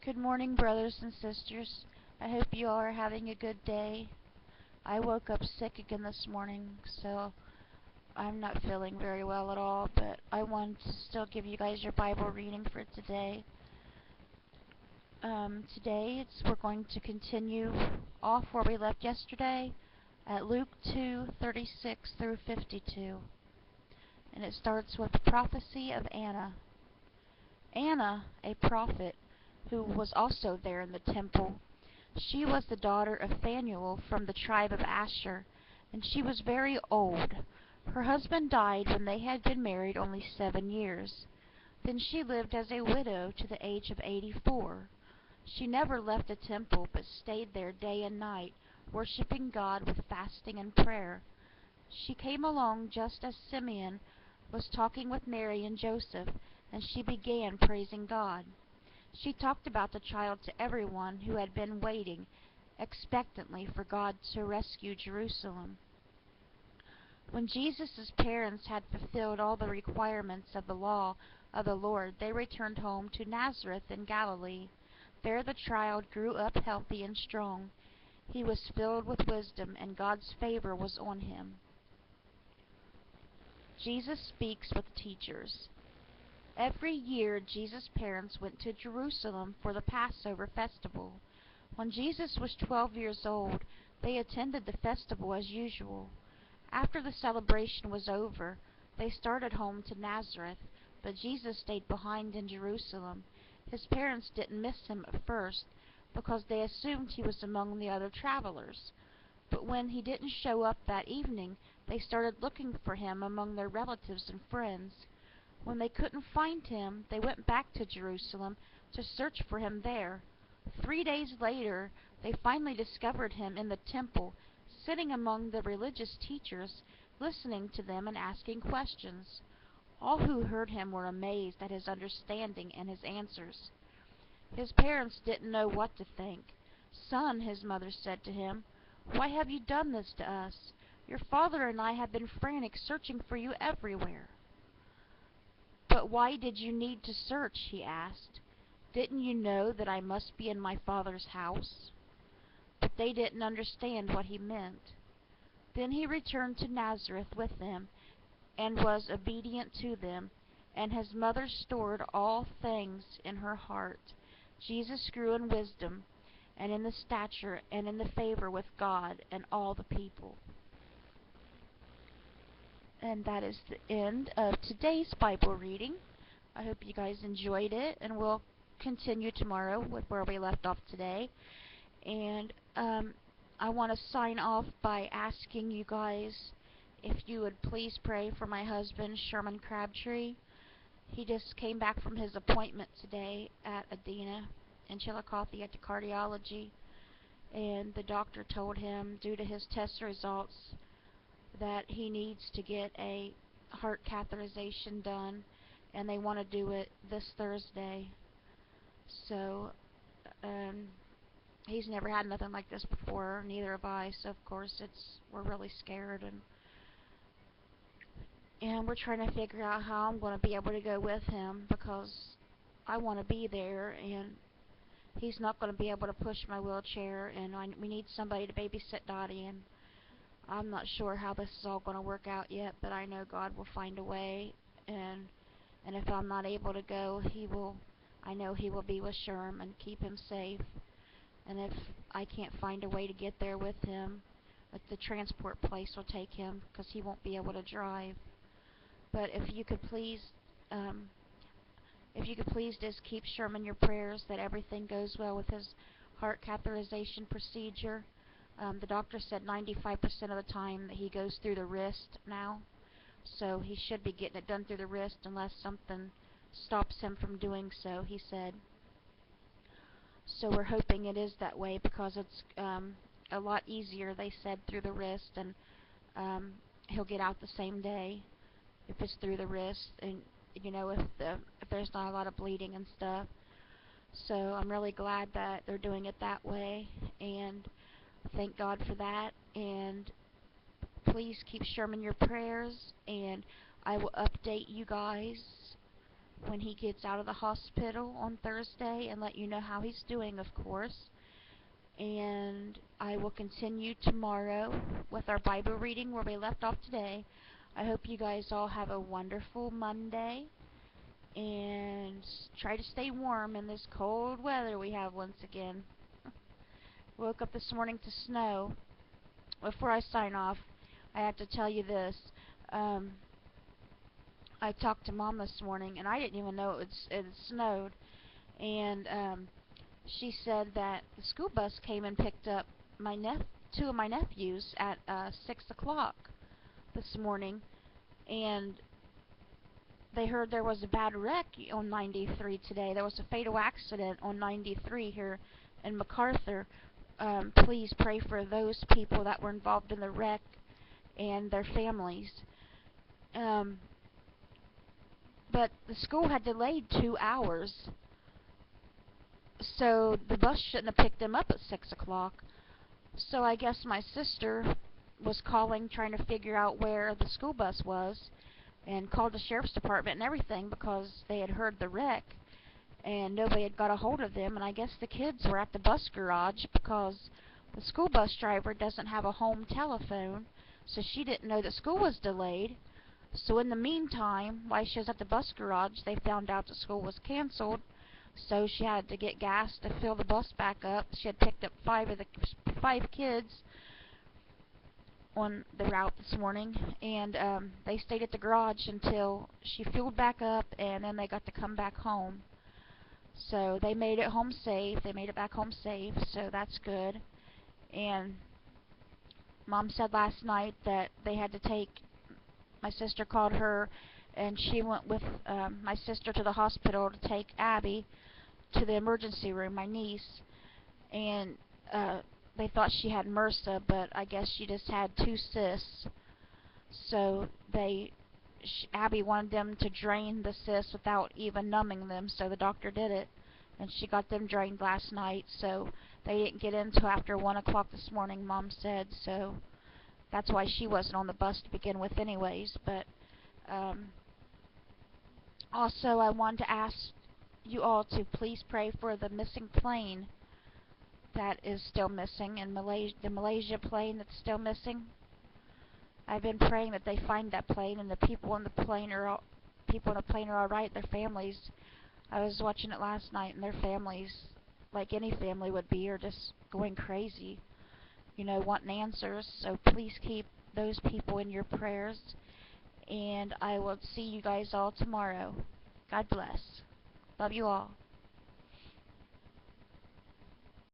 Good morning, brothers and sisters. I hope you all are having a good day. I woke up sick again this morning, so I'm not feeling very well at all, but I wanted to still give you guys your Bible reading for today. We're going to continue off where we left yesterday at Luke 2:36 through 52. And it starts with the prophecy of Anna. Anna, a prophet, who was also there in the temple. She was the daughter of Phanuel from the tribe of Asher, and she was very old. Her husband died when they had been married only 7 years. Then she lived as a widow to the age of 84. She never left the temple, but stayed there day and night, worshiping God with fasting and prayer. She came along just as Simeon was talking with Mary and Joseph, and she began praising God. She talked about the child to everyone who had been waiting expectantly for God to rescue Jerusalem. When Jesus' parents had fulfilled all the requirements of the law of the Lord, they returned home to Nazareth in Galilee. There the child grew up healthy and strong. He was filled with wisdom, and God's favor was on him. Jesus speaks with teachers. Every year, Jesus' parents went to Jerusalem for the Passover festival. When Jesus was 12 years old, they attended the festival as usual. After the celebration was over, they started home to Nazareth, but Jesus stayed behind in Jerusalem. His parents didn't miss him at first, because they assumed he was among the other travelers. But when he didn't show up that evening, they started looking for him among their relatives and friends. When they couldn't find him, they went back to Jerusalem to search for him there. 3 days later, they finally discovered him in the temple, sitting among the religious teachers, listening to them and asking questions. All who heard him were amazed at his understanding and his answers. His parents didn't know what to think. "Son," his mother said to him, "why have you done this to us? Your father and I have been frantic searching for you everywhere." "But why did you need to search?" he asked. "Didn't you know that I must be in my Father's house?" But they didn't understand what he meant. Then he returned to Nazareth with them, and was obedient to them, and his mother stored all things in her heart. Jesus grew in wisdom, and in the stature, and in the favor with God and all the people. And that is the end of today's Bible reading. I hope you guys enjoyed it, and we'll continue tomorrow with where we left off today. And I want to sign off by asking you guys if you would please pray for my husband, Sherman Crabtree. He just came back from his appointment today at Adena in Chillicothe at the cardiology, and the doctor told him, due to his test results, that he needs to get a heart catheterization done, and they want to do it this Thursday. So he's never had nothing like this before, neither have I, so of course we're really scared, and we're trying to figure out how I'm going to be able to go with him, because I want to be there, and he's not going to be able to push my wheelchair, and we need somebody to babysit Dottie, and I'm not sure how this is all going to work out yet, but I know God will find a way, and if I'm not able to go, I know He will be with Sherm and keep him safe. And if I can't find a way to get there with him, the transport place will take him, because he won't be able to drive. But if you could please just keep Sherman in your prayers, that everything goes well with his heart catheterization procedure. The doctor said 95% of the time that he goes through the wrist now, so he should be getting it done through the wrist unless something stops him from doing so, he said. So we're hoping it is that way, because it's a lot easier, they said, through the wrist, and he'll get out the same day if it's through the wrist, and if there's not a lot of bleeding and stuff. So I'm really glad that they're doing it that way, and thank God for that. And please keep Sherman in your prayers, and I will update you guys when he gets out of the hospital on Thursday and let you know how he's doing, of course. And I will continue tomorrow with our Bible reading where we left off today. I hope you guys all have a wonderful Monday and try to stay warm in this cold weather we have once again. Woke up this morning to snow. Before I sign off, I have to tell you this. I talked to Mom this morning, and I didn't even know it had snowed. And she said that the school bus came and picked up two of my nephews at 6 o'clock this morning, and they heard there was a bad wreck on 93 today. There was a fatal accident on 93 here in MacArthur. Please pray for those people that were involved in the wreck and their families. But the school had delayed 2 hours, so the bus shouldn't have picked them up at 6 o'clock. So I guess my sister was calling, trying to figure out where the school bus was, and called the sheriff's department and everything because they had heard the wreck, and nobody had got a hold of them. And I guess the kids were at the bus garage because the school bus driver doesn't have a home telephone, so she didn't know that school was delayed. So in the meantime, while she was at the bus garage, they found out the school was canceled, so she had to get gas to fill the bus back up. She had picked up five kids on the route this morning, and they stayed at the garage until she filled back up, and then they got to come back home. So they made it home safe. They made it back home safe, so that's good. And Mom said last night that they had to take, my sister called her, and she went with my sister to the hospital to take Abby to the emergency room, my niece, and they thought she had MRSA, but I guess she just had 2 cysts. So Abby wanted them to drain the cysts without even numbing them, so the doctor did it, and she got them drained last night. So they didn't get in until after 1 o'clock this morning, Mom said. So that's why she wasn't on the bus to begin with anyways. But also I wanted to ask you all to please pray for the missing plane that is still missing, and the Malaysia plane that's still missing. I've been praying that they find that plane, and the people on the plane are all right. Their families. I was watching it last night, and their families, like any family would be, are just going crazy, wanting answers. So please keep those people in your prayers, and I will see you guys all tomorrow. God bless. Love you all.